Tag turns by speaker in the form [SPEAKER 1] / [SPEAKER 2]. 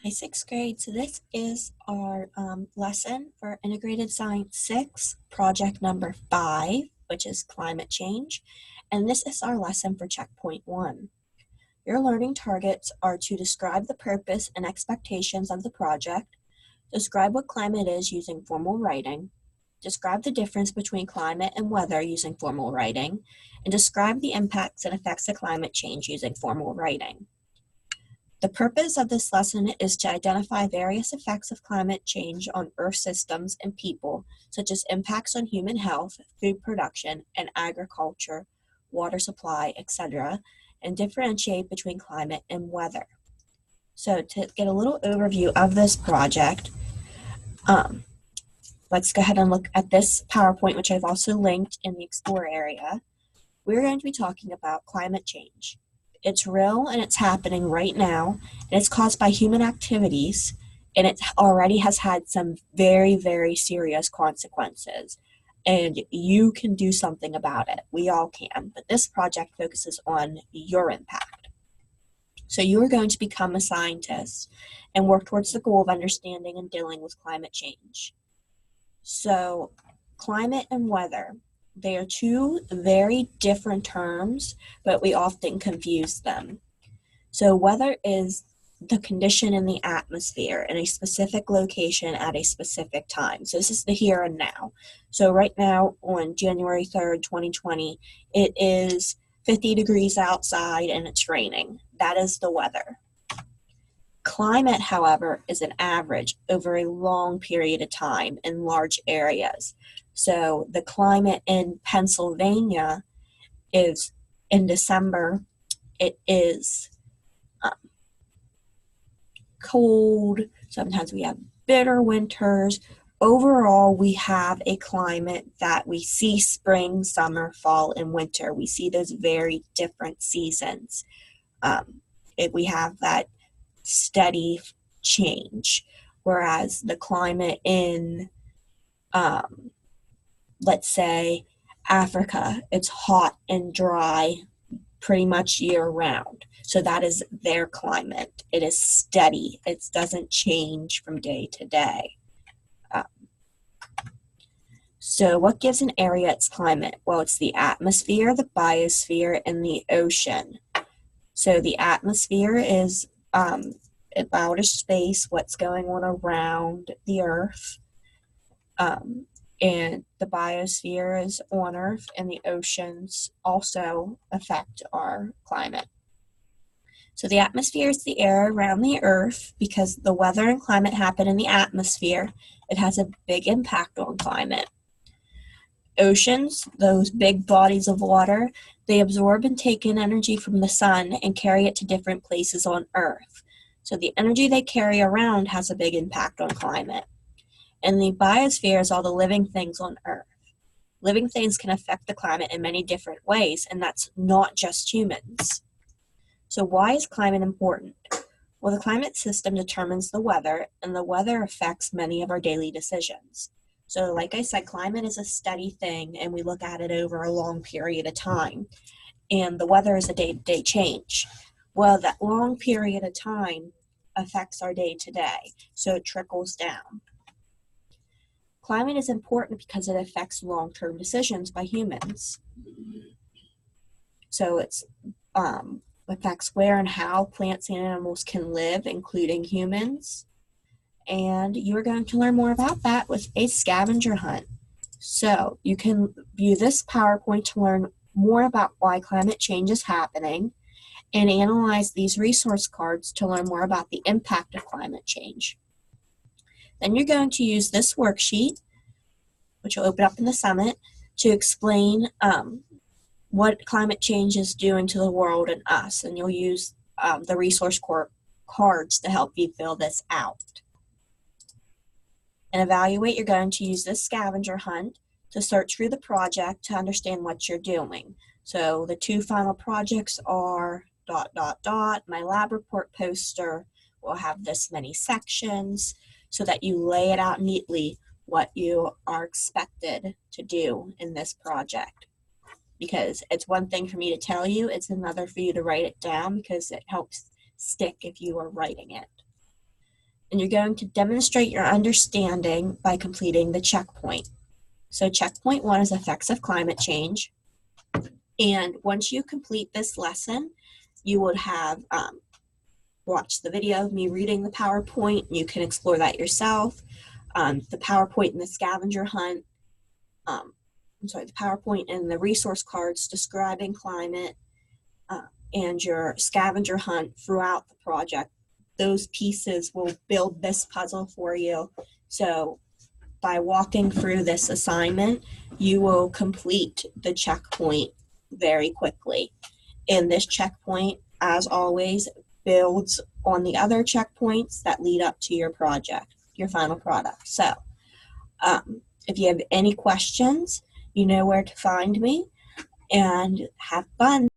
[SPEAKER 1] Hi, sixth grade. So this is our lesson for Integrated Science 6, project number 5, which is climate change. And this is our lesson for checkpoint 1. Your learning targets are to describe the purpose and expectations of the project, describe what climate is using formal writing, describe the difference between climate and weather using formal writing, and describe the impacts and effects of climate change using formal writing. The purpose of this lesson is to identify various effects of climate change on Earth systems and people, such as impacts on human health, food production, and agriculture, water supply, etc., and differentiate between climate and weather. So to get a little overview of this project, let's go ahead and look at this PowerPoint, which I've also linked in the Explore area. We're going to be talking about climate change. It's real and it's happening right now, and it's caused by human activities, and it already has had some very, very serious consequences. And you can do something about it. We all can, but this project focuses on your impact. So you are going to become a scientist and work towards the goal of understanding and dealing with climate change. So climate and weather, they are two very different terms, but we often confuse them. So weather is the condition in the atmosphere in a specific location at a specific time. So this is the here and now. So right now on January 3rd, 2020, it is 50 degrees outside and it's raining. That is the weather. Climate, however, is an average over a long period of time in large areas. So the climate in Pennsylvania is in December, it is cold. Sometimes we have bitter winters. Overall, we have a climate that we see spring, summer, fall, and winter. We see those very different seasons. We have that steady change, whereas the climate in, let's say, Africa, it's hot and dry pretty much year round. So that is their climate. It is steady. It doesn't change from day to day. So what gives an area its climate? Well, it's the atmosphere, the biosphere, and the ocean. So the atmosphere is outer space, what's going on around the Earth. And the biosphere is on Earth, and the oceans also affect our climate. So the atmosphere is the air around the Earth. Because the weather and climate happen in the atmosphere, it has a big impact on climate. Oceans, those big bodies of water, they absorb and take in energy from the sun and carry it to different places on Earth. So the energy they carry around has a big impact on climate. And the biosphere is all the living things on Earth. Living things can affect the climate in many different ways, and that's not just humans. So why is climate important? Well, the climate system determines the weather, and the weather affects many of our daily decisions. So like I said, climate is a steady thing, and we look at it over a long period of time. And the weather is a day-to-day change. Well, that long period of time affects our day-to-day, so it trickles down. Climate is important because it affects long-term decisions by humans. So it affects where and how plants and animals can live, including humans. And you're going to learn more about that with a scavenger hunt. So you can view this PowerPoint to learn more about why climate change is happening, and analyze these resource cards to learn more about the impact of climate change. Then you're going to use this worksheet, which will open up in the Summit, to explain what climate change is doing to the world and us. And you'll use the resource cards to help you fill this out. And evaluate, you're going to use this scavenger hunt to search through the project to understand what you're doing. So the two final projects are ... My lab report poster will have this many sections so that you lay it out neatly what you are expected to do in this project. Because it's one thing for me to tell you, it's another for you to write it down, because it helps stick if you are writing it. and you're going to demonstrate your understanding by completing the checkpoint. So checkpoint 1 is effects of climate change. And once you complete this lesson, you would have watched the video of me reading the PowerPoint. You can explore that yourself. The PowerPoint and the scavenger hunt, the PowerPoint and the resource cards describing climate and your scavenger hunt throughout the project. Those pieces will build this puzzle for you. So by walking through this assignment, you will complete the checkpoint very quickly. And this checkpoint, as always, builds on the other checkpoints that lead up to your project, your final product. So if you have any questions, you know where to find me, and have fun.